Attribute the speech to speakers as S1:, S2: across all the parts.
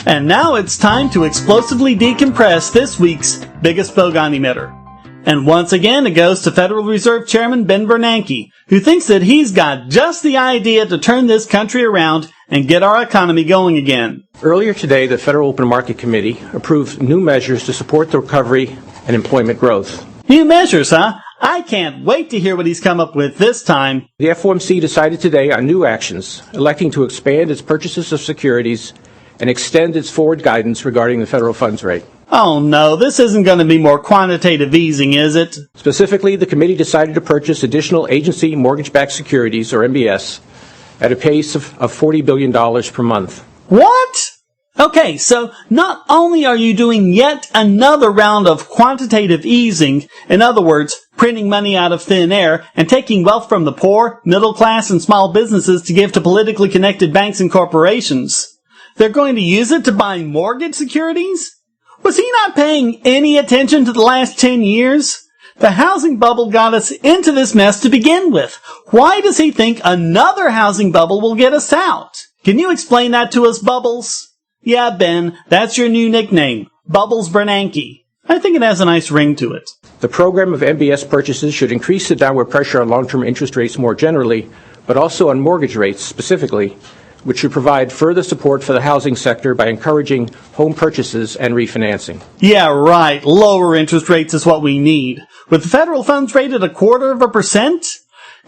S1: And now it's time to explosively decompress this week's biggest Bogon emitter. And once again, it goes to Federal Reserve Chairman Ben Bernanke, who thinks that he's got just the idea to turn this country around and get our economy going again.
S2: Earlier today, the Federal Open Market Committee approved new measures to support the recovery and employment growth.
S1: New measures, huh? I can't wait to hear what he's come up with this time.
S2: The FOMC decided today on new actions, electing to expand its purchases of securities and extend its forward guidance regarding the federal funds rate.
S1: Oh no, this isn't going to be more quantitative easing, is it?
S2: Specifically, the committee decided to purchase additional agency mortgage-backed securities, or MBS, at a pace of $40 billion per month.
S1: What? Okay, so not only are you doing yet another round of quantitative easing, in other words, printing money out of thin air and taking wealth from the poor, middle class, and small businesses to give to politically connected banks and corporations, they're going to use it to buy mortgage securities? Was he not paying any attention to the last 10 years? The housing bubble got us into this mess to begin with. Why does he think another housing bubble will get us out? Can you explain that to us, Bubbles? Yeah, Ben, that's your new nickname, Bubbles Bernanke. I think it has a nice ring to it.
S2: The program of MBS purchases should increase the downward pressure on long-term interest rates more generally, but also on mortgage rates specifically, which should provide further support for the housing sector by encouraging home purchases and refinancing.
S1: Yeah, right. Lower interest rates is what we need. With the federal funds rate at 0.25%?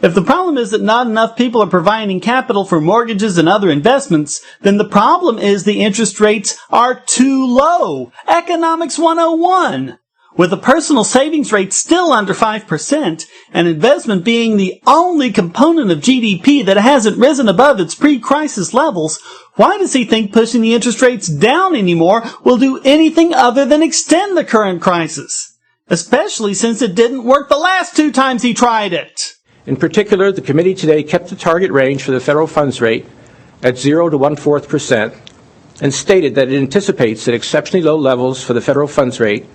S1: If the problem is that not enough people are providing capital for mortgages and other investments, then the problem is the interest rates are too low. Economics 101. With a personal savings rate still under 5%, and investment being the only component of GDP that hasn't risen above its pre-crisis levels, why does he think pushing the interest rates down anymore will do anything other than extend the current crisis? Especially since it didn't work the last 2 times he tried it.
S2: In particular, the committee today kept the target range for the federal funds rate at 0 to 1/4% and stated that it anticipates that exceptionally low levels for the federal funds rate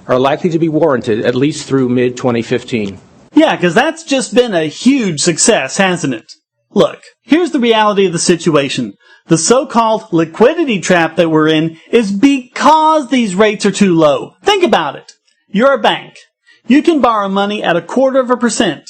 S2: are likely to be warranted at least through mid-2015.
S1: Yeah, because that's just been a huge success, hasn't it? Look, here's the reality of the situation. The so-called liquidity trap that we're in is because these rates are too low. Think about it. You're a bank. You can borrow money at 0.25%.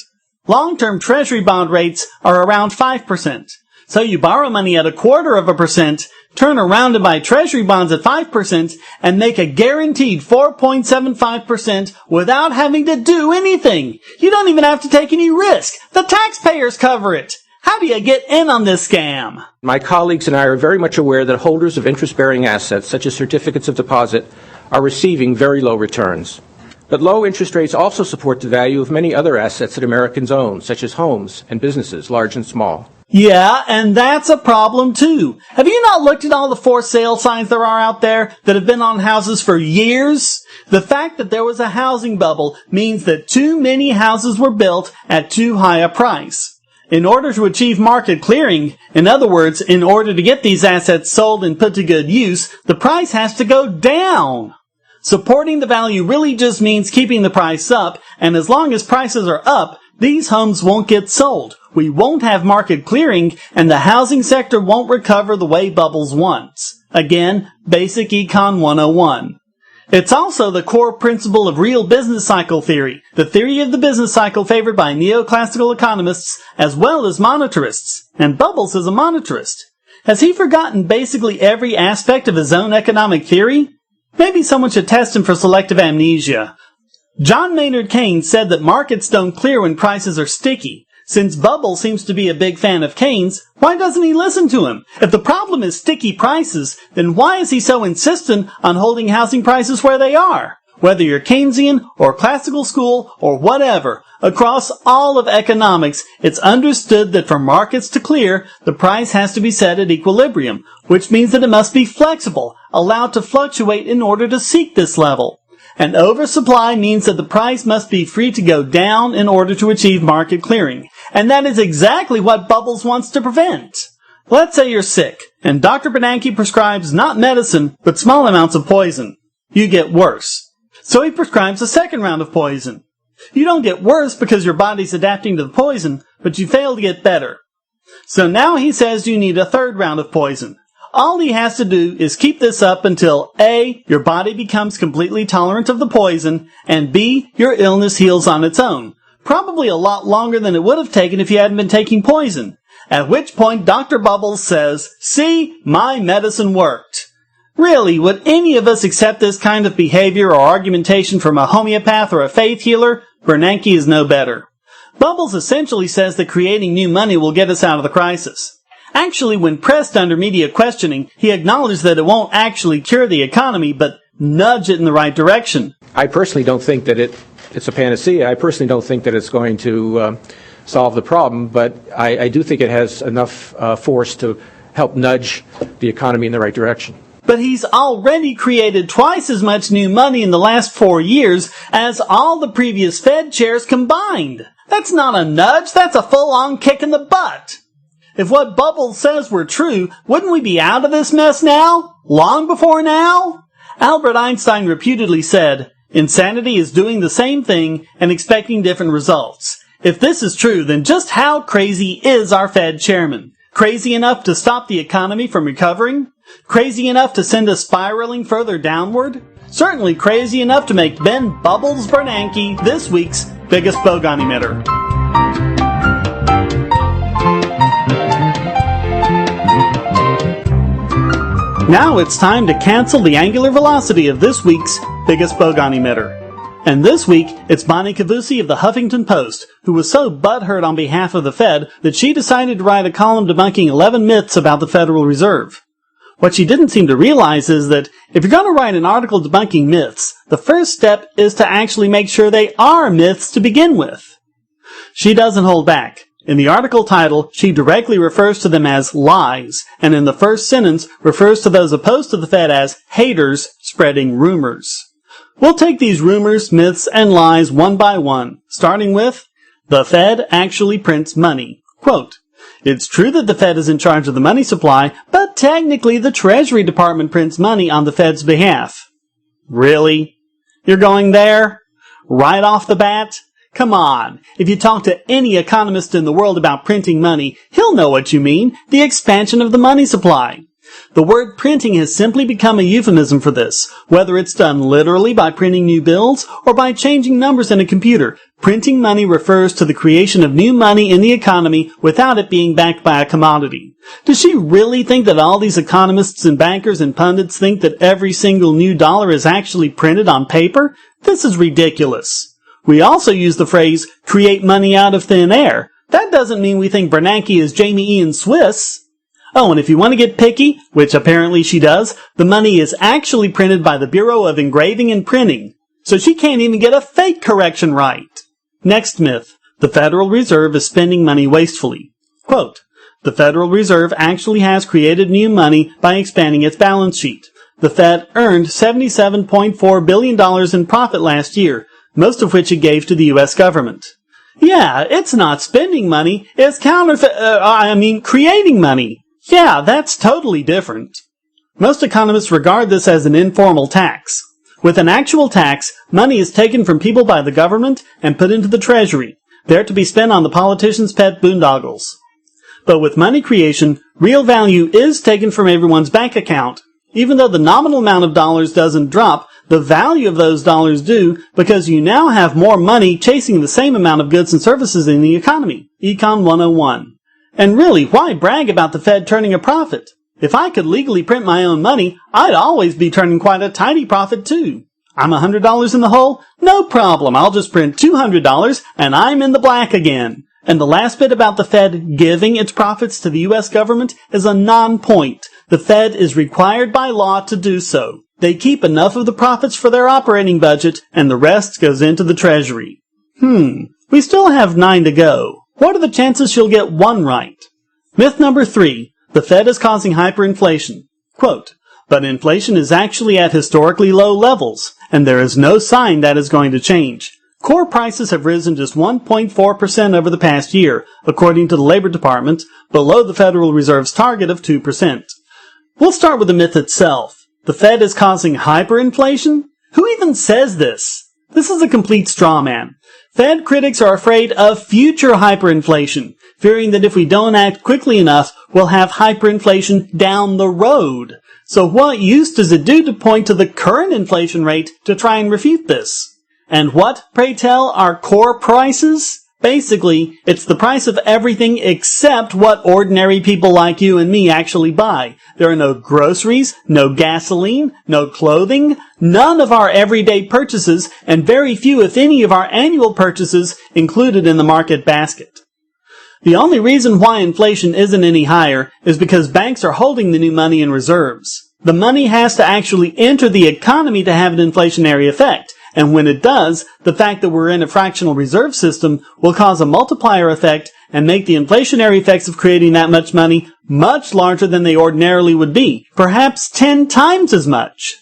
S1: Long-term treasury bond rates are around 5%. So you borrow money at 0.25%, turn around and buy treasury bonds at 5%, and make a guaranteed 4.75% without having to do anything. You don't even have to take any risk. The taxpayers cover it. How do you get in on this scam?
S2: My colleagues and I are very much aware that holders of interest-bearing assets, such as certificates of deposit, are receiving very low returns. But low interest rates also support the value of many other assets that Americans own, such as homes and businesses, large and small.
S1: Yeah, and that's a problem too. Have you not looked at all the for sale signs there are out there that have been on houses for years? The fact that there was a housing bubble means that too many houses were built at too high a price. In order to achieve market clearing, in other words, in order to get these assets sold and put to good use, the price has to go down. Supporting the value really just means keeping the price up, and as long as prices are up, these homes won't get sold. We won't have market clearing, and the housing sector won't recover the way Bubbles wants. Again, basic Econ 101. It's also the core principle of real business cycle theory, the theory of the business cycle favored by neoclassical economists as well as monetarists. And Bubbles is a monetarist. Has he forgotten basically every aspect of his own economic theory? Maybe someone should test him for selective amnesia. John Maynard Keynes said that markets don't clear when prices are sticky. Since Bubbles seems to be a big fan of Keynes, why doesn't he listen to him? If the problem is sticky prices, then why is he so insistent on holding housing prices where they are? Whether you're Keynesian or classical school or whatever, across all of economics, it's understood that for markets to clear, the price has to be set at equilibrium, which means that it must be flexible, allowed to fluctuate in order to seek this level. And oversupply means that the price must be free to go down in order to achieve market clearing. And that is exactly what Bubbles wants to prevent. Let's say you're sick, and Dr. Bernanke prescribes not medicine, but small amounts of poison. You get worse. So he prescribes a second round of poison. You don't get worse because your body's adapting to the poison, but you fail to get better. So now he says you need a third round of poison. All he has to do is keep this up until A, your body becomes completely tolerant of the poison, and B, your illness heals on its own. Probably a lot longer than it would have taken if you hadn't been taking poison. At which point Dr. Bubbles says, "See, my medicine worked." Really, would any of us accept this kind of behavior or argumentation from a homeopath or a faith healer? Bernanke is no better. Bubbles essentially says that creating new money will get us out of the crisis. Actually, when pressed under media questioning, he acknowledged that it won't actually cure the economy, but nudge it in the right direction.
S2: I personally don't think that it's a panacea. I personally don't think that it's going to solve the problem, but I do think it has enough force to help nudge the economy in the right direction.
S1: But he's already created twice as much new money in the last 4 years as all the previous Fed chairs combined. That's not a nudge, that's a full-on kick in the butt. If what Bubbles says were true, wouldn't we be out of this mess now? Long before now? Albert Einstein reputedly said, "Insanity is doing the same thing and expecting different results." If this is true, then just how crazy is our Fed chairman? Crazy enough to stop the economy from recovering? Crazy enough to send us spiraling further downward? Certainly crazy enough to make Ben Bubbles Bernanke this week's biggest Bogon emitter. Now it's time to cancel the angular velocity of this week's biggest Bogon emitter. And this week, it's Bonnie Kavoussi of the Huffington Post, who was so butthurt on behalf of the Fed that she decided to write a column debunking 11 myths about the Federal Reserve. What she didn't seem to realize is that if you're going to write an article debunking myths, the first step is to actually make sure they are myths to begin with. She doesn't hold back. In the article title, she directly refers to them as lies, and in the first sentence refers to those opposed to the Fed as haters spreading rumors. We'll take these rumors, myths, and lies one by one, starting with, the Fed actually prints money. Quote, "It's true that the Fed is in charge of the money supply, but technically the Treasury Department prints money on the Fed's behalf." Really? You're going there? Right off the bat? Come on. If you talk to any economist in the world about printing money, he'll know what you mean, the expansion of the money supply. The word printing has simply become a euphemism for this, whether it's done literally by printing new bills or by changing numbers in a computer. Printing money refers to the creation of new money in the economy without it being backed by a commodity. Does she really think that all these economists and bankers and pundits think that every single new dollar is actually printed on paper? This is ridiculous. We also use the phrase, create money out of thin air. That doesn't mean we think Bernanke is Jamie Ian Swiss. Oh, and if you want to get picky, which apparently she does, the money is actually printed by the Bureau of Engraving and Printing. So she can't even get a fake correction right. Next myth. The Federal Reserve is spending money wastefully. Quote, "The Federal Reserve actually has created new money by expanding its balance sheet. The Fed earned $77.4 billion in profit last year, most of which it gave to the U.S. government." Yeah, it's not spending money, it's creating money. Yeah, that's totally different. Most economists regard this as an informal tax. With an actual tax, money is taken from people by the government and put into the Treasury, there to be spent on the politicians' pet boondoggles. But with money creation, real value is taken from everyone's bank account. Even though the nominal amount of dollars doesn't drop, the value of those dollars do, because you now have more money chasing the same amount of goods and services in the economy. Econ 101. And really, why brag about the Fed turning a profit? If I could legally print my own money, I'd always be turning quite a tidy profit too. I'm $100 in the hole? No problem, I'll just print $200 and I'm in the black again. And the last bit about the Fed giving its profits to the U.S. government is a non-point. The Fed is required by law to do so. They keep enough of the profits for their operating budget and the rest goes into the Treasury. We still have 9 to go. What are the chances she'll get one right? Myth number 3. The Fed is causing hyperinflation. Quote, "But inflation is actually at historically low levels, and there is no sign that is going to change. Core prices have risen just 1.4% over the past year, according to the Labor Department, below the Federal Reserve's target of 2%. We'll start with the myth itself. The Fed is causing hyperinflation? Who even says this? This is a complete straw man. Fed critics are afraid of future hyperinflation, fearing that if we don't act quickly enough, we'll have hyperinflation down the road. So what use does it do to point to the current inflation rate to try and refute this? And what, pray tell, are core prices? Basically, it's the price of everything except what ordinary people like you and me actually buy. There are no groceries, no gasoline, no clothing, none of our everyday purchases, and very few, if any, of our annual purchases included in the market basket. The only reason why inflation isn't any higher is because banks are holding the new money in reserves. The money has to actually enter the economy to have an inflationary effect. And when it does, the fact that we're in a fractional reserve system will cause a multiplier effect and make the inflationary effects of creating that much money much larger than they ordinarily would be, perhaps 10 times as much.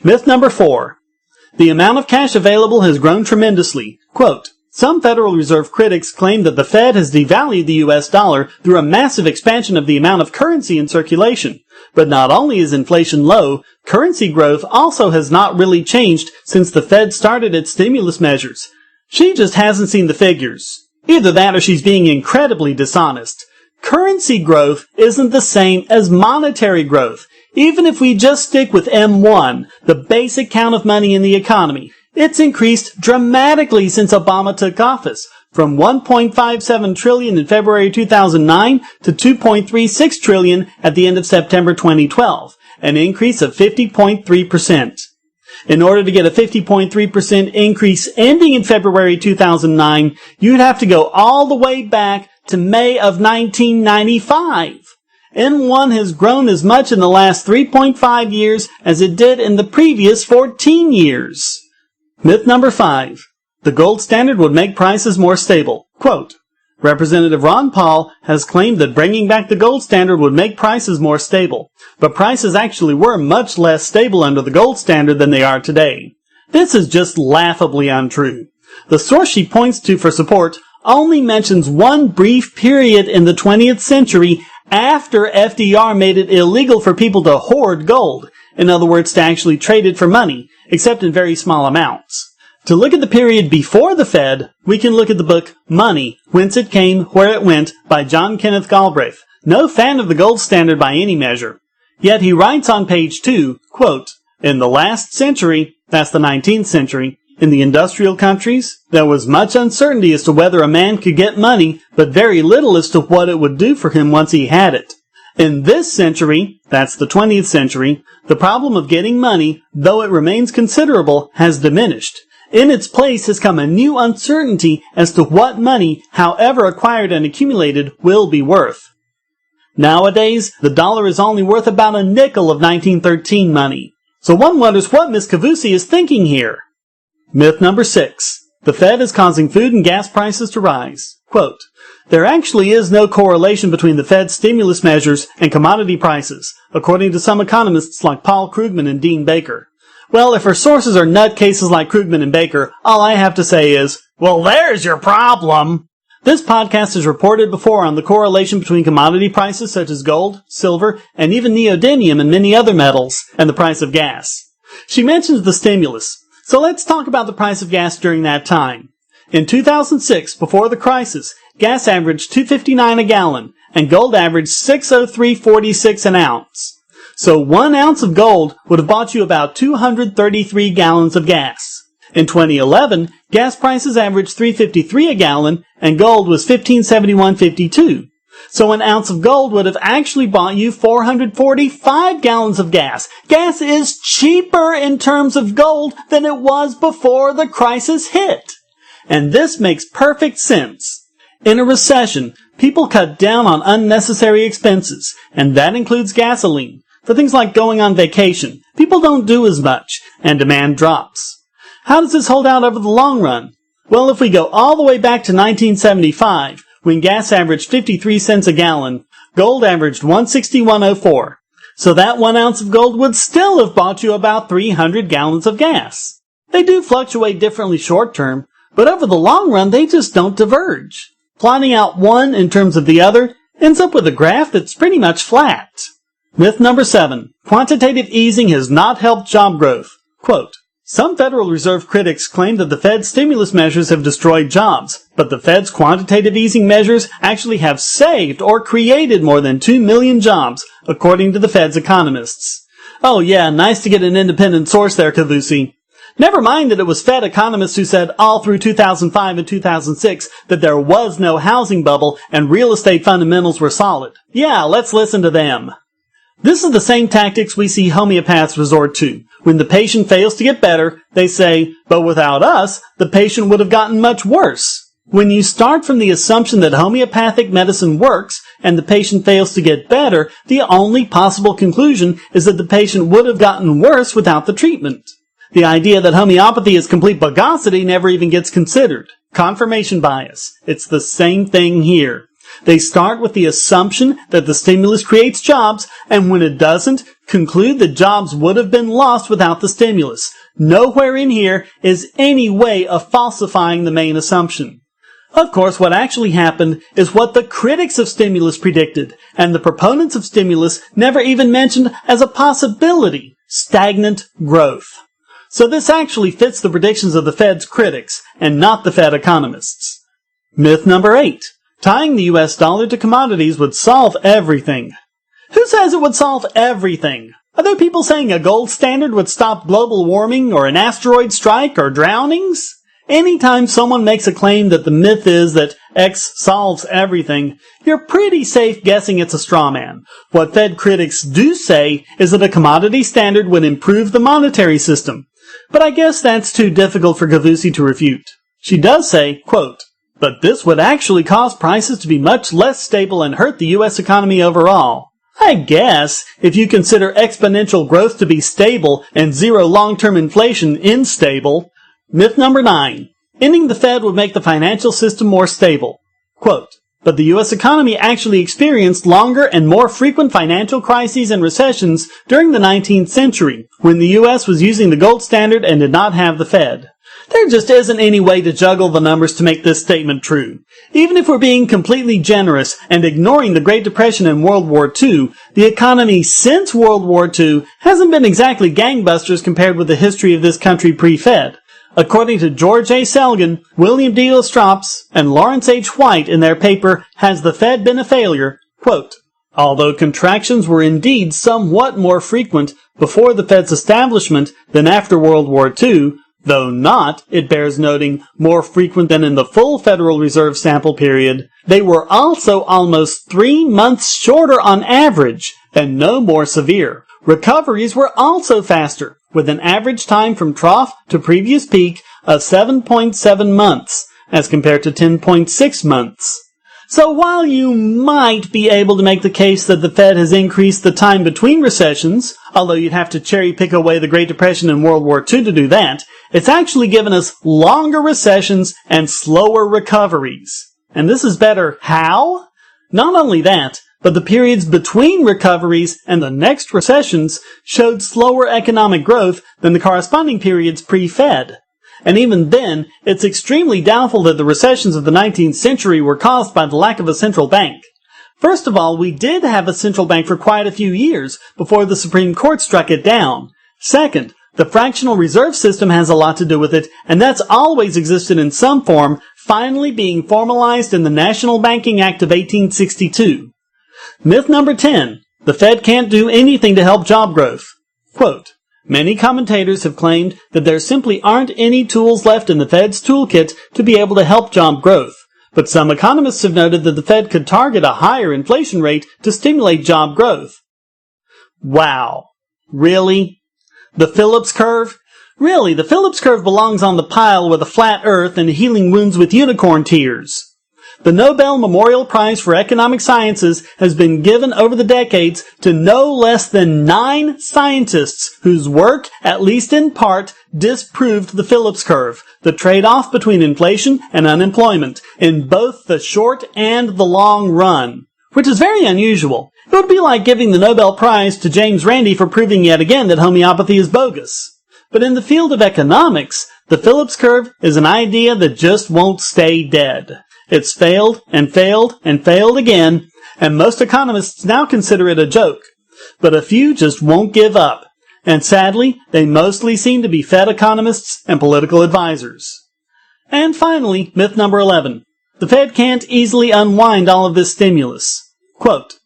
S1: Myth number 4. The amount of cash available has grown tremendously. Quote, some Federal Reserve critics claim that the Fed has devalued the U.S. dollar through a massive expansion of the amount of currency in circulation. But not only is inflation low, currency growth also has not really changed since the Fed started its stimulus measures. She just hasn't seen the figures. Either that or she's being incredibly dishonest. Currency growth isn't the same as monetary growth. Even if we just stick with M1, the basic count of money in the economy, it's increased dramatically since Obama took office, from 1.57 trillion in February 2009 to 2.36 trillion at the end of September 2012, an increase of 50.3%. In order to get a 50.3% increase ending in February 2009, you'd have to go all the way back to May of 1995. M1 has grown as much in the last 3.5 years as it did in the previous 14 years. Myth number 5. The gold standard would make prices more stable. Quote, Representative Ron Paul has claimed that bringing back the gold standard would make prices more stable, but prices actually were much less stable under the gold standard than they are today. This is just laughably untrue. The source she points to for support only mentions one brief period in the 20th century after FDR made it illegal for people to hoard gold, in other words, to actually trade it for money, except in very small amounts. To look at the period before the Fed, we can look at the book Money, Whence It Came, Where It Went by John Kenneth Galbraith, no fan of the gold standard by any measure. Yet he writes on page 2, quote, in the last century, that's the 19th century, in the industrial countries, there was much uncertainty as to whether a man could get money, but very little as to what it would do for him once he had it. In this century, that's the 20th century, the problem of getting money, though it remains considerable, has diminished. In its place has come a new uncertainty as to what money, however acquired and accumulated, will be worth. Nowadays, the dollar is only worth about a nickel of 1913 money. So one wonders what Miss Kavoussi is thinking here. Myth number 6. The Fed is causing food and gas prices to rise. Quote, there actually is no correlation between the Fed's stimulus measures and commodity prices, according to some economists like Paul Krugman and Dean Baker. Well, if our sources are nutcases like Krugman and Baker, all I have to say is, well, there's your problem. This podcast has reported before on the correlation between commodity prices such as gold, silver, and even neodymium and many other metals, and the price of gas. She mentions the stimulus. So let's talk about the price of gas during that time. In 2006, before the crisis, gas averaged $2.59 a gallon, and gold averaged $603.46 an ounce. So 1 ounce of gold would have bought you about 233 gallons of gas. In 2011, gas prices averaged $3.53 a gallon, and gold was $15.71.52. So 1 ounce of gold would have actually bought you 445 gallons of gas. Gas is cheaper in terms of gold than it was before the crisis hit. And this makes perfect sense. In a recession, people cut down on unnecessary expenses, and that includes gasoline. For things like going on vacation, people don't do as much, and demand drops. How does this hold out over the long run? Well, if we go all the way back to 1975, when gas averaged 53 cents a gallon, gold averaged 161.04. So that 1 ounce of gold would still have bought you about 300 gallons of gas. They do fluctuate differently short term, but over the long run they just don't diverge. Plotting out one in terms of the other ends up with a graph that's pretty much flat. Myth number 7. Quantitative easing has not helped job growth. Quote, Some Federal Reserve critics claim that the Fed's stimulus measures have destroyed jobs, but the Fed's quantitative easing measures actually have saved or created more than 2 million jobs, according to the Fed's economists. Oh yeah, nice to get an independent source there, Kavoussi. Never mind that it was Fed economists who said all through 2005 and 2006 that there was no housing bubble and real estate fundamentals were solid. Yeah, let's listen to them. This is the same tactics we see homeopaths resort to. When the patient fails to get better, they say, but without us, the patient would have gotten much worse. When you start from the assumption that homeopathic medicine works and the patient fails to get better, the only possible conclusion is that the patient would have gotten worse without the treatment. The idea that homeopathy is complete bogosity never even gets considered. Confirmation bias. It's the same thing here. They start with the assumption that the stimulus creates jobs, and when it doesn't, conclude that jobs would have been lost without the stimulus. Nowhere in here is any way of falsifying the main assumption. Of course, what actually happened is what the critics of stimulus predicted, and the proponents of stimulus never even mentioned as a possibility: stagnant growth. So this actually fits the predictions of the Fed's critics, and not the Fed economists. Myth number 8. Tying the US dollar to commodities would solve everything. Who says it would solve everything? Are there people saying a gold standard would stop global warming or an asteroid strike or drownings? Anytime someone makes a claim that the myth is that X solves everything, you're pretty safe guessing it's a straw man. What Fed critics do say is that a commodity standard would improve the monetary system. But I guess that's too difficult for Kavoussi to refute. She does say, quote, but this would actually cause prices to be much less stable and hurt the U.S. economy overall. I guess, if you consider exponential growth to be stable and zero long-term inflation unstable. Myth number 9. Ending the Fed would make the financial system more stable. Quote, but the U.S. economy actually experienced longer and more frequent financial crises and recessions during the 19th century, when the U.S. was using the gold standard and did not have the Fed. There just isn't any way to juggle the numbers to make this statement true. Even if we're being completely generous and ignoring the Great Depression and World War II, the economy since World War II hasn't been exactly gangbusters compared with the history of this country pre-Fed. According to George A. Selgin, William D. Lestrops, and Lawrence H. White in their paper, Has the Fed Been a Failure? Quote, although contractions were indeed somewhat more frequent before the Fed's establishment than after World War II, though not, it bears noting, more frequent than in the full Federal Reserve sample period, they were also almost 3 months shorter on average and no more severe. Recoveries were also faster, with an average time from trough to previous peak of 7.7 months, as compared to 10.6 months. So while you might be able to make the case that the Fed has increased the time between recessions, although you'd have to cherry pick away the Great Depression and World War II to do that, it's actually given us longer recessions and slower recoveries. And this is better how? Not only that, but the periods between recoveries and the next recessions showed slower economic growth than the corresponding periods pre-Fed. And even then, it's extremely doubtful that the recessions of the 19th century were caused by the lack of a central bank. First of all, we did have a central bank for quite a few years before the Supreme Court struck it down. Second, the fractional reserve system has a lot to do with it, and that's always existed in some form, finally being formalized in the National Banking Act of 1862. Myth number 10. The Fed can't do anything to help job growth. Quote, many commentators have claimed that there simply aren't any tools left in the Fed's toolkit to be able to help job growth. But some economists have noted that the Fed could target a higher inflation rate to stimulate job growth. Wow. Really? The Phillips curve? Really, the Phillips curve belongs on the pile with a flat earth and healing wounds with unicorn tears. The Nobel Memorial Prize for Economic Sciences has been given over the decades to no less than 9 scientists whose work, at least in part, disproved the Phillips curve, the trade-off between inflation and unemployment, in both the short and the long run, which is very unusual. It would be like giving the Nobel Prize to James Randi for proving yet again that homeopathy is bogus. But in the field of economics, the Phillips curve is an idea that just won't stay dead. It's failed and failed and failed again, and most economists now consider it a joke. But a few just won't give up. And sadly, they mostly seem to be Fed economists and political advisors. And finally, myth number 11. The Fed can't easily unwind all of this stimulus. Quote,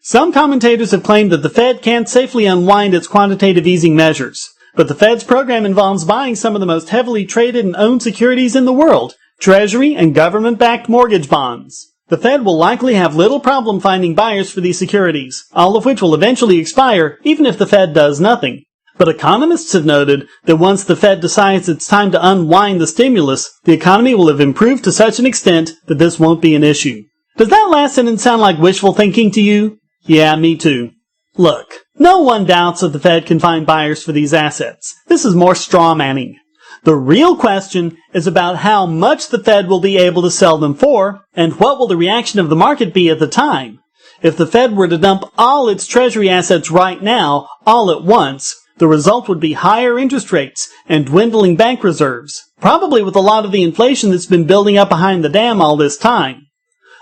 S1: some commentators have claimed that the Fed can't safely unwind its quantitative easing measures, but the Fed's program involves buying some of the most heavily traded and owned securities in the world, Treasury and government-backed mortgage bonds. The Fed will likely have little problem finding buyers for these securities, all of which will eventually expire even if the Fed does nothing. But economists have noted that once the Fed decides it's time to unwind the stimulus, the economy will have improved to such an extent that this won't be an issue. Does that last sentence sound like wishful thinking to you? Yeah, me too. Look, no one doubts that the Fed can find buyers for these assets. This is more straw manning. The real question is about how much the Fed will be able to sell them for, and what will the reaction of the market be at the time. If the Fed were to dump all its Treasury assets right now, all at once, the result would be higher interest rates and dwindling bank reserves, probably with a lot of the inflation that's been building up behind the dam all this time.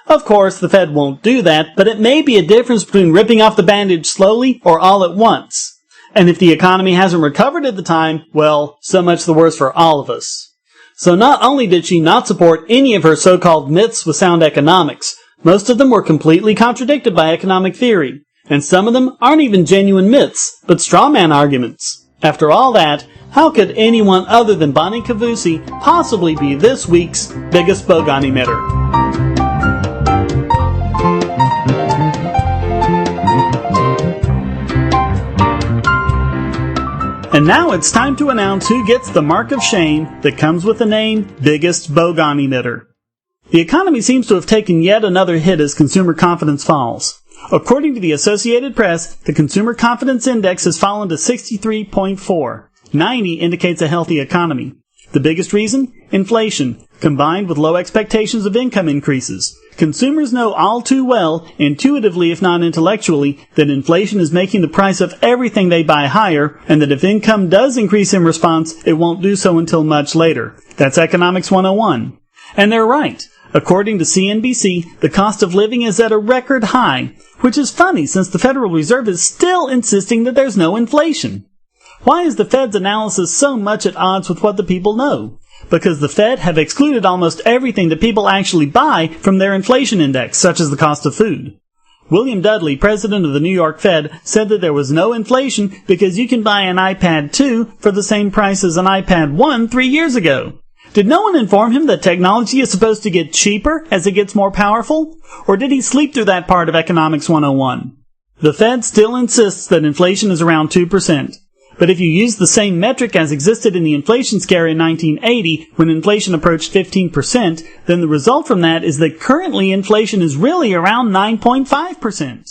S1: Of course, the Fed won't do that, but it may be a difference between ripping off the bandage slowly or all at once. And if the economy hasn't recovered at the time, well, so much the worse for all of us. So not only did she not support any of her so-called myths with sound economics, most of them were completely contradicted by economic theory. And some of them aren't even genuine myths, but straw man arguments. After all that, how could anyone other than Bonnie Kavoussi possibly be this week's biggest Bogon emitter? And now it's time to announce who gets the mark of shame that comes with the name Biggest Bogon Emitter. The economy seems to have taken yet another hit as consumer confidence falls. According to the Associated Press, the Consumer Confidence Index has fallen to 63.4. 90 indicates a healthy economy. The biggest reason? Inflation, combined with low expectations of income increases. Consumers know all too well, intuitively if not intellectually, that inflation is making the price of everything they buy higher, and that if income does increase in response, it won't do so until much later. That's Economics 101. And they're right. According to CNBC, the cost of living is at a record high, which is funny since the Federal Reserve is still insisting that there's no inflation. Why is the Fed's analysis so much at odds with what the people know? Because the Fed have excluded almost everything that people actually buy from their inflation index, such as the cost of food. William Dudley, president of the New York Fed, said that there was no inflation because you can buy an iPad 2 for the same price as an iPad 1 3 years ago. Did no one inform him that technology is supposed to get cheaper as it gets more powerful? Or did he sleep through that part of Economics 101? The Fed still insists that inflation is around 2%. But if you use the same metric as existed in the inflation scare in 1980, when inflation approached 15%, then the result from that is that currently inflation is really around 9.5%.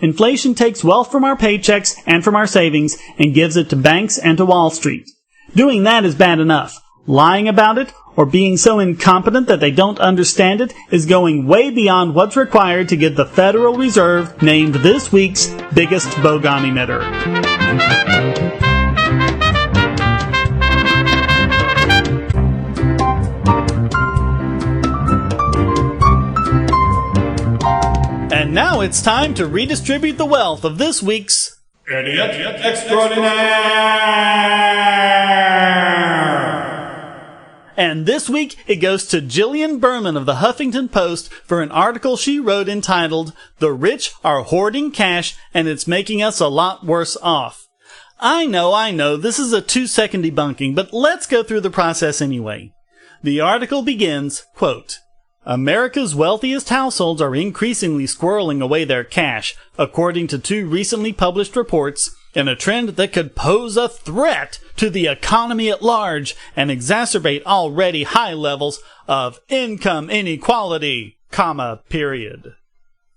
S1: Inflation takes wealth from our paychecks and from our savings and gives it to banks and to Wall Street. Doing that is bad enough. Lying about it, or being so incompetent that they don't understand it, is going way beyond what's required to get the Federal Reserve named this week's biggest Bogon emitter. And now it's time to redistribute the wealth of this week's Idiot Extraordinaire! And this week it goes to Jillian Berman of the Huffington Post for an article she wrote entitled, "The Rich Are Hoarding Cash and It's Making Us a Lot Worse Off." I know, this is a 2-second debunking, but let's go through the process anyway. The article begins, quote, America's wealthiest households are increasingly squirreling away their cash, according to 2 recently published reports, in a trend that could pose a threat to the economy at large and exacerbate already high levels of income inequality, period.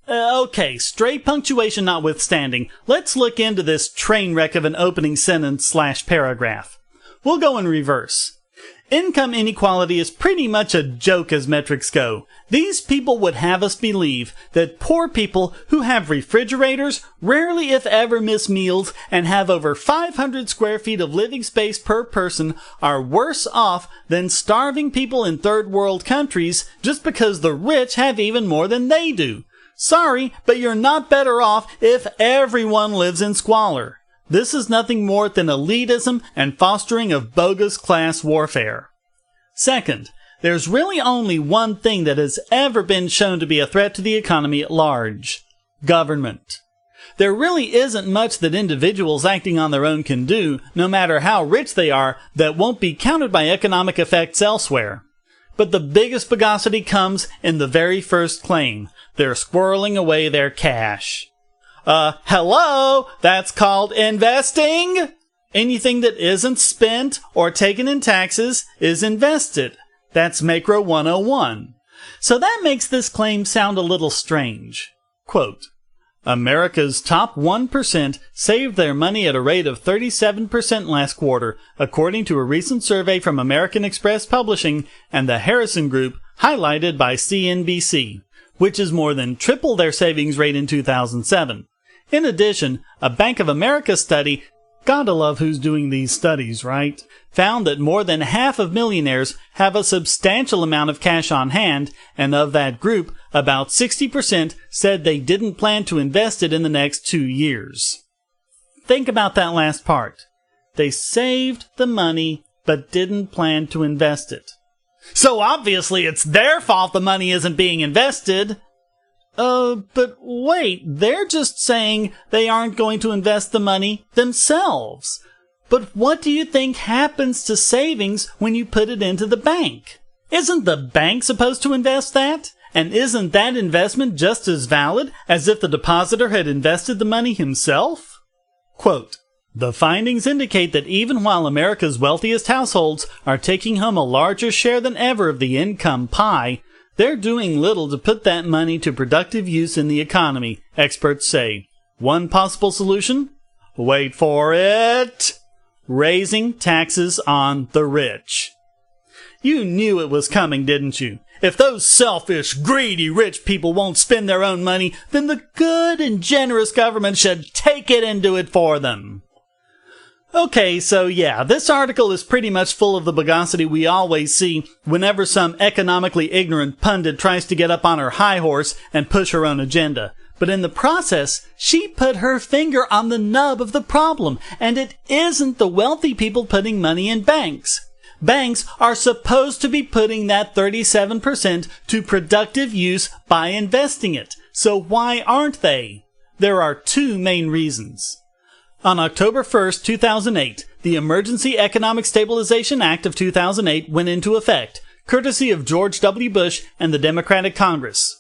S1: Okay, stray punctuation notwithstanding, let's look into this train wreck of an opening sentence/paragraph. We'll go in reverse. Income inequality is pretty much a joke as metrics go. These people would have us believe that poor people who have refrigerators, rarely if ever miss meals, and have over 500 square feet of living space per person are worse off than starving people in third world countries just because the rich have even more than they do. Sorry, but you're not better off if everyone lives in squalor. This is nothing more than elitism and fostering of bogus class warfare. Second, there's really only one thing that has ever been shown to be a threat to the economy at large: government. There really isn't much that individuals acting on their own can do, no matter how rich they are, that won't be countered by economic effects elsewhere. But the biggest bogosity comes in the very first claim. They're squirreling away their cash. Hello? That's called investing? Anything that isn't spent or taken in taxes is invested. That's Macro 101. So that makes this claim sound a little strange. Quote, America's top 1% saved their money at a rate of 37% last quarter, according to a recent survey from American Express Publishing and the Harrison Group, highlighted by CNBC, which is more than triple their savings rate in 2007. In addition, a Bank of America study, gotta love who's doing these studies, right, found that more than half of millionaires have a substantial amount of cash on hand, and of that group, about 60% said they didn't plan to invest it in the next 2 years. Think about that last part. They saved the money, but didn't plan to invest it. So obviously it's their fault the money isn't being invested. But wait, they're just saying they aren't going to invest the money themselves. But what do you think happens to savings when you put it into the bank? Isn't the bank supposed to invest that? And isn't that investment just as valid as if the depositor had invested the money himself? Quote, the findings indicate that even while America's wealthiest households are taking home a larger share than ever of the income pie, they're doing little to put that money to productive use in the economy, experts say. One possible solution? Wait for it! Raising taxes on the rich. You knew it was coming, didn't you? If those selfish, greedy rich people won't spend their own money, then the good and generous government should take it and do it for them. Okay, so yeah, this article is pretty much full of the bogosity we always see whenever some economically ignorant pundit tries to get up on her high horse and push her own agenda. But in the process, she put her finger on the nub of the problem, and it isn't the wealthy people putting money in banks. Banks are supposed to be putting that 37% to productive use by investing it. So why aren't they? There are two main reasons. On October 1st, 2008, the Emergency Economic Stabilization Act of 2008 went into effect, courtesy of George W. Bush and the Democratic Congress.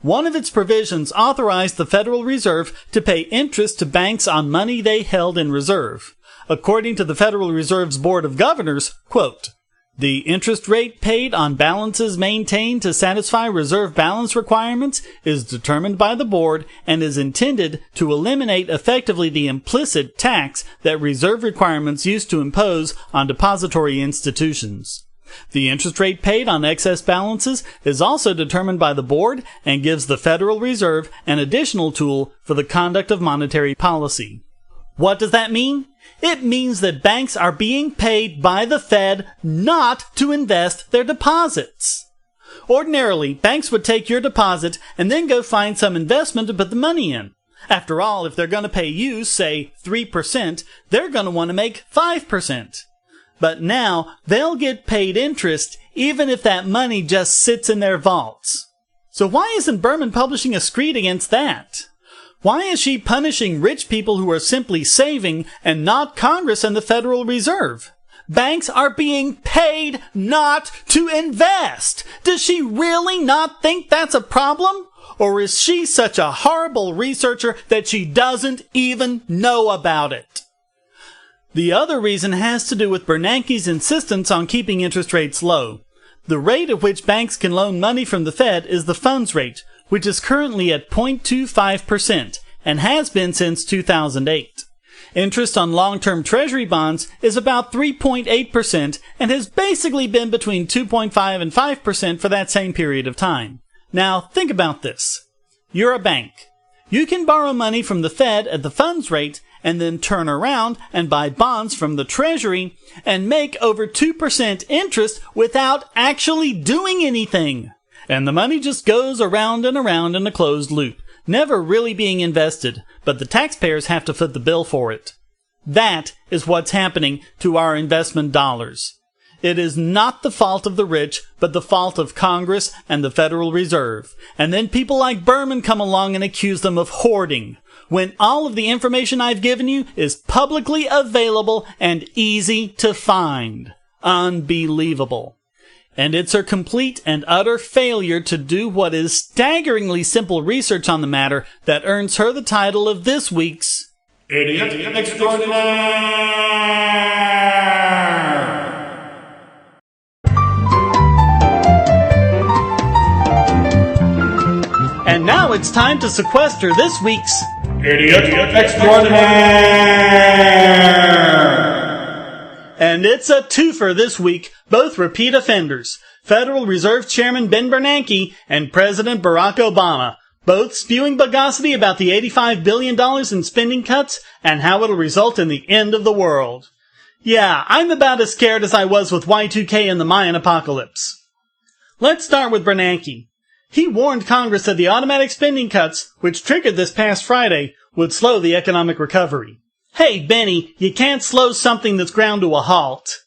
S1: One of its provisions authorized the Federal Reserve to pay interest to banks on money they held in reserve. According to the Federal Reserve's Board of Governors, quote, the interest rate paid on balances maintained to satisfy reserve balance requirements is determined by the board and is intended to eliminate effectively the implicit tax that reserve requirements used to impose on depository institutions. The interest rate paid on excess balances is also determined by the board and gives the Federal Reserve an additional tool for the conduct of monetary policy. What does that mean? It means that banks are being paid by the Fed not to invest their deposits. Ordinarily, banks would take your deposit and then go find some investment to put the money in. After all, if they're going to pay you, say, 3%, they're going to want to make 5%. But now, they'll get paid interest even if that money just sits in their vaults. So why isn't Berman publishing a screed against that? Why is she punishing rich people who are simply saving and not Congress and the Federal Reserve? Banks are being paid not to invest. Does she really not think that's a problem? Or is she such a horrible researcher that she doesn't even know about it? The other reason has to do with Bernanke's insistence on keeping interest rates low. The rate at which banks can loan money from the Fed is the funds rate, which is currently at 0.25% and has been since 2008. Interest on long-term Treasury bonds is about 3.8% and has basically been between 2.5 and 5% for that same period of time. Now, think about this. You're a bank. You can borrow money from the Fed at the funds rate and then turn around and buy bonds from the Treasury and make over 2% interest without actually doing anything. And the money just goes around and around in a closed loop, never really being invested, but the taxpayers have to foot the bill for it. That is what's happening to our investment dollars. It is not the fault of the rich, but the fault of Congress and the Federal Reserve. And then people like Berman come along and accuse them of hoarding, when all of the information I've given you is publicly available and easy to find. Unbelievable. And it's her complete and utter failure to do what is staggeringly simple research on the matter that earns her the title of this week's Idiot Extraordinaire. And now it's time to sequester this week's Idiot Extraordinaire. And it's a twofer this week, both repeat offenders. Federal Reserve Chairman Ben Bernanke and President Barack Obama, both spewing Bogosity about the $85 billion in spending cuts and how it'll result in the end of the world. Yeah, I'm about as scared as I was with Y2K and the Mayan apocalypse. Let's start with Bernanke. He warned Congress that the automatic spending cuts, which triggered this past Friday, would slow the economic recovery. Hey, Benny, you can't slow something that's ground to a halt.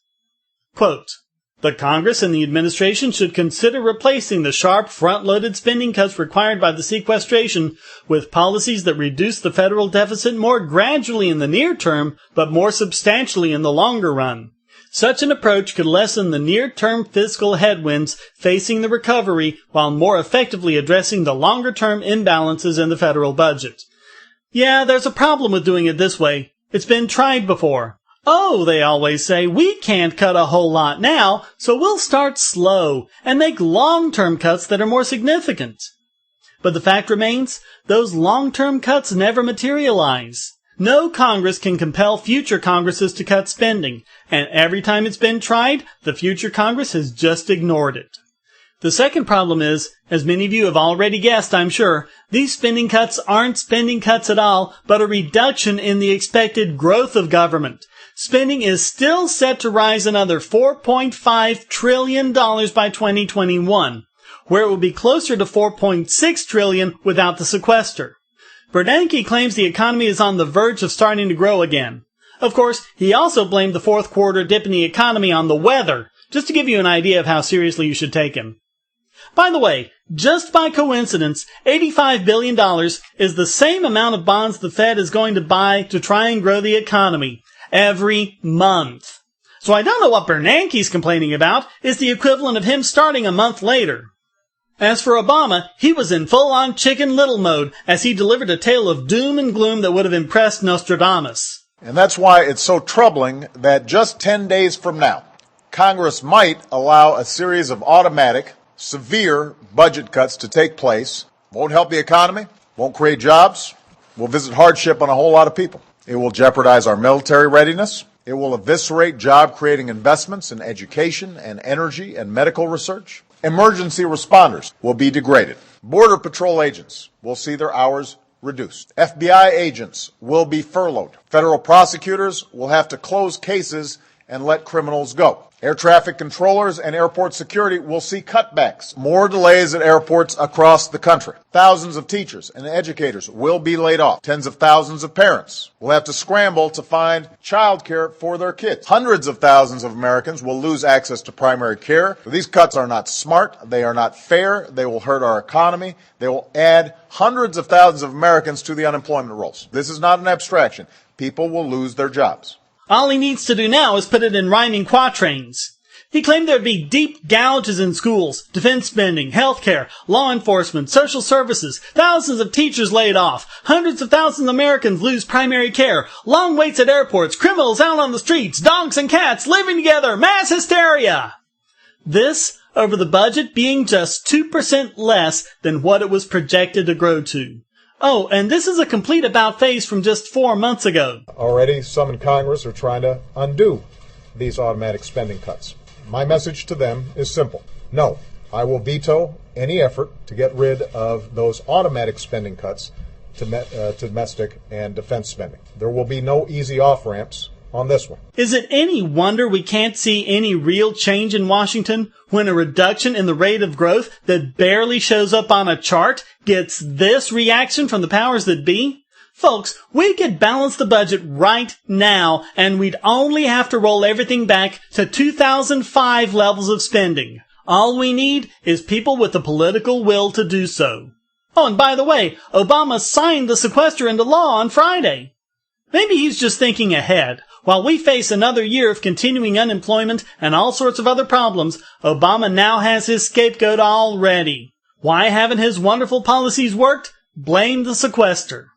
S1: Quote, the Congress and the administration should consider replacing the sharp front-loaded spending cuts required by the sequestration with policies that reduce the federal deficit more gradually in the near term, but more substantially in the longer run. Such an approach could lessen the near-term fiscal headwinds facing the recovery while more effectively addressing the longer-term imbalances in the federal budget. Yeah, there's a problem with doing it this way. It's been tried before. Oh, they always say, we can't cut a whole lot now, so we'll start slow and make long-term cuts that are more significant. But the fact remains, those long-term cuts never materialize. No Congress can compel future Congresses to cut spending, and every time it's been tried, the future Congress has just ignored it. The second problem is, as many of you have already guessed, I'm sure, these spending cuts aren't spending cuts at all, but a reduction in the expected growth of government. Spending is still set to rise another $4.5 trillion by 2021, where it will be closer to $4.6 trillion without the sequester. Bernanke claims the economy is on the verge of starting to grow again. Of course, he also blamed the fourth quarter dip in the economy on the weather, just to give you an idea of how seriously you should take him. By the way, just by coincidence, $85 billion is the same amount of bonds the Fed is going to buy to try and grow the economy every month. So I don't know what Bernanke's complaining about is the equivalent of him starting a month later. As for Obama, he was in full-on Chicken Little mode as he delivered a tale of doom and gloom that would have impressed Nostradamus.
S3: And that's why it's so troubling that just 10 days from now, Congress might allow a series of automatic, severe budget cuts to take place. Won't help the economy, won't create jobs, will visit hardship on a whole lot of people. It will jeopardize our military readiness. It will eviscerate job-creating investments in education and energy and medical research. Emergency responders will be degraded. Border Patrol agents will see their hours reduced. FBI agents will be furloughed. Federal prosecutors will have to close cases and let criminals go. Air traffic controllers and airport security will see cutbacks. More delays at airports across the country. Thousands of teachers and educators will be laid off. Tens of thousands of parents will have to scramble to find childcare for their kids. Hundreds of thousands of Americans will lose access to primary care. These cuts are not smart. They are not fair. They will hurt our economy. They will add hundreds of thousands of Americans to the unemployment rolls. This is not an abstraction. People will lose their jobs.
S1: All he needs to do now is put it in rhyming quatrains. He claimed there would be deep gouges in schools, defense spending, healthcare, law enforcement, social services, thousands of teachers laid off, hundreds of thousands of Americans lose primary care, long waits at airports, criminals out on the streets, dogs and cats living together, mass hysteria. This over the budget being just 2% less than what it was projected to grow to. Oh, and this is a complete about-face from just 4 months ago.
S4: Already, some in Congress are trying to undo these automatic spending cuts. My message to them is simple. No, I will veto any effort to get rid of those automatic spending cuts to domestic and defense spending. There will be no easy off-ramps on this one.
S1: Is it any wonder we can't see any real change in Washington when a reduction in the rate of growth that barely shows up on a chart gets this reaction from the powers that be? Folks, we could balance the budget right now, and we'd only have to roll everything back to 2005 levels of spending. All we need is people with the political will to do so. Oh, and by the way, Obama signed the sequester into law on Friday. Maybe he's just thinking ahead. While we face another year of continuing unemployment and all sorts of other problems, Obama now has his scapegoat all ready. Why haven't his wonderful policies worked? Blame the sequester.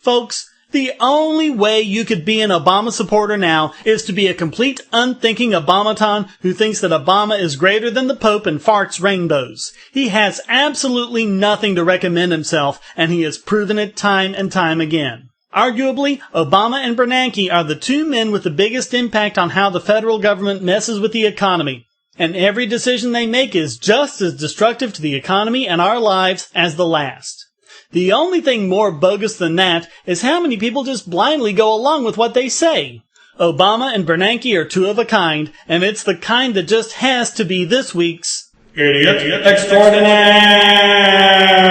S1: Folks, the only way you could be an Obama supporter now is to be a complete unthinking Obamaton who thinks that Obama is greater than the Pope and farts rainbows. He has absolutely nothing to recommend himself, and he has proven it time and time again. Arguably, Obama and Bernanke are the two men with the biggest impact on how the federal government messes with the economy. And every decision they make is just as destructive to the economy and our lives as the last. The only thing more bogus than that is how many people just blindly go along with what they say. Obama and Bernanke are two of a kind, and it's the kind that just has to be this week's Idiot Extraordinaire!